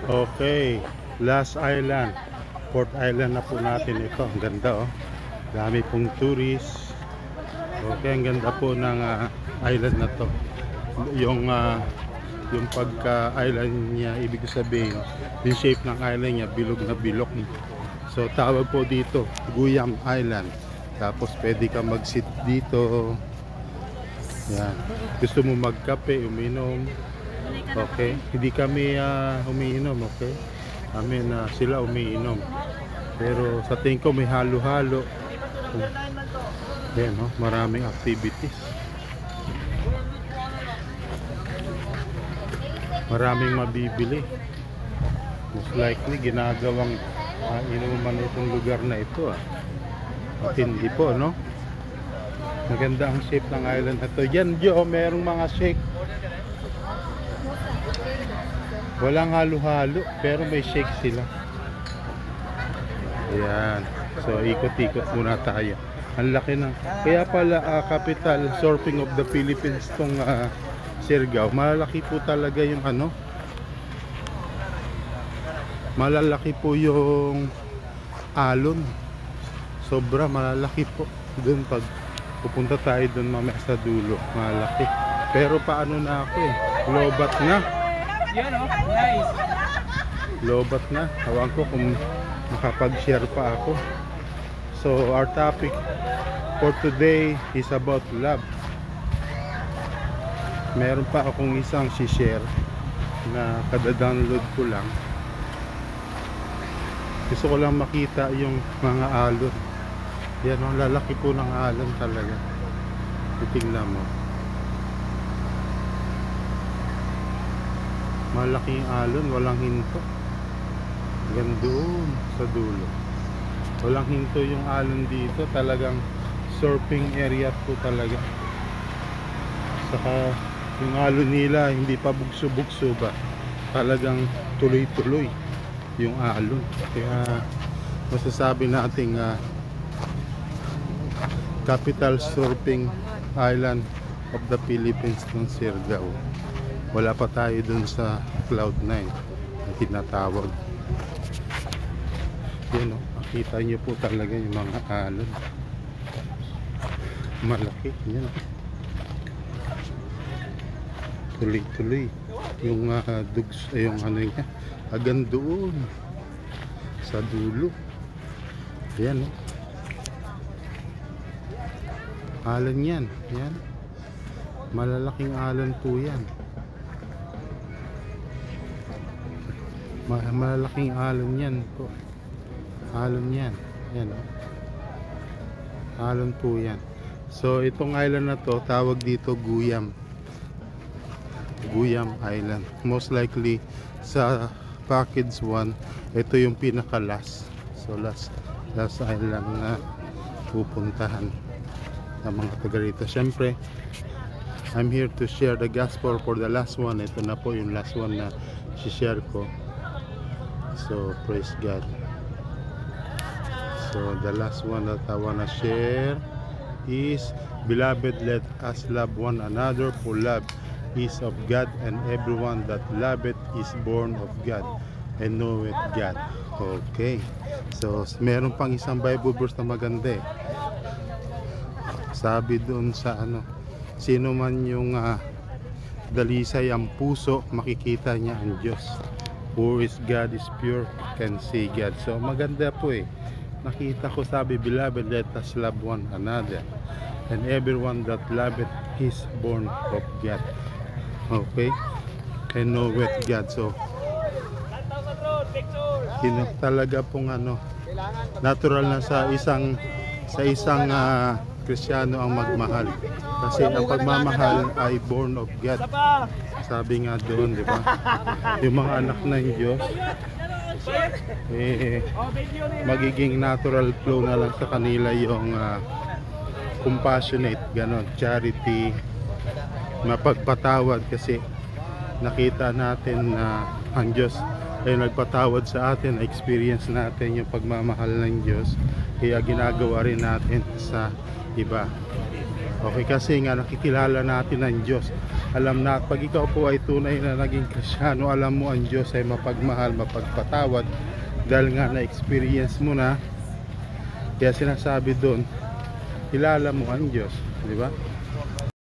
Okay, last island. Port Island na po natin ito. Ang ganda oh. Dami pong tourists. Okay, ang ganda po ng island na to. Yung pagka-island niya, ibig sabihin, yung shape ng island niya, bilog na bilog. So, tawag po dito, Guyam Island. Tapos, pwede ka mag-sit dito. Yan. Gusto mo magkape, uminom. Okay. Hindi kami umiinom, okay? Kami na sila umiinom. Pero sa tingin ko may halo-halo. Yan, no? Maraming activities. Maraming mabibili. Most likely ginagawang inuman itong lugar na ito. At hindi po, no? Maganda ang shape ng island na ito. Yan, Jo, merong mga shake. Walang halo-halo, pero may shake sila. Ayan. So, ikot-ikot muna tayo. Ang laki ng... Kaya pala, capital surfing of the Philippines tong Siargao. Malalaki po talaga yung ano. Malalaki po yung alon. Sobra, malalaki po. Doon pag pupunta tayo doon mamaya sa dulo. Malalaki. Pero paano na ako eh. Lobat na. Yan oh, nice. Lobat na. Hawan ko kung makapag-share pa ako. So our topic for today is about love. Meron pa akong isang si-share na kada-download ko lang. Gusto ko lang makita yung mga alon. Yan ang lalaki po ng alon talaga. Titingnan mo. Malaking alon, walang hinto. Hanggang doon sa dulo. Walang hinto yung alon dito. Talagang surfing area po talaga. Saka yung alon nila hindi pa bugso-bugso ba. Talagang tuloy-tuloy yung alon. Kaya masasabi nating capital surfing island of the Philippines ng Siargao. Wala pa tayo dun sa Cloud9 na tinatawag. Yan o, makita nyo po talaga yung mga alon. Malaki, yan. Tuloy-tuloy. Yung dugs, yung ano niya, hanggang doon sa dulo. Yan o. Alon yan, yan. Malalaking alon po yan. Malalaking alon yan po. Alon yan. Yan. Alon po yan. So itong island na to, tawag dito Guyam. Guyam Island. Most likely sa package 1, ito yung pinaka last. So last island na pupuntahan ng mga taga rito. Siyempre, I'm here to share the gospel for the last one. Ito na po yung last one na share ko. So praise God. So the last one that I wanna share is, beloved, let us love one another, for love is of God, and everyone that loveth is born of God and knoweth God. Okay. So meron pang isang Bible verse na maganda eh. Sabi doon sa ano, sino man yung dalisay ang puso, makikita niya ang Diyos. Who is God is pure, can see God. So maganda po eh. Nakita ko, sabi, beloved, let us love one another, and everyone that loveth is born of God. Okay? And knoweth God. So talaga pong ano, natural na sa isang Kristiyano ang magmahal. Kasi ang pagmamahal ay born of God. Sabi nga doon, di ba? Yung mga anak ng Diyos, magiging natural flow na lang sa kanila yung compassionate, ganon, charity, mapagpatawad. Kasi nakita natin na ang Diyos ay nagpatawad sa atin, experience natin yung pagmamahal ng Diyos, kaya ginagawa rin natin sa iba. Okay, kasi nga nakikilala natin ang Diyos. Alam na pag ikaw po ay tunay na naging Kristiyano, alam mo ang Diyos ay mapagmahal, mapagpatawad, dahil nga na-experience mo na. Kaya sinasabi doon, kilala mo ang Diyos, di ba?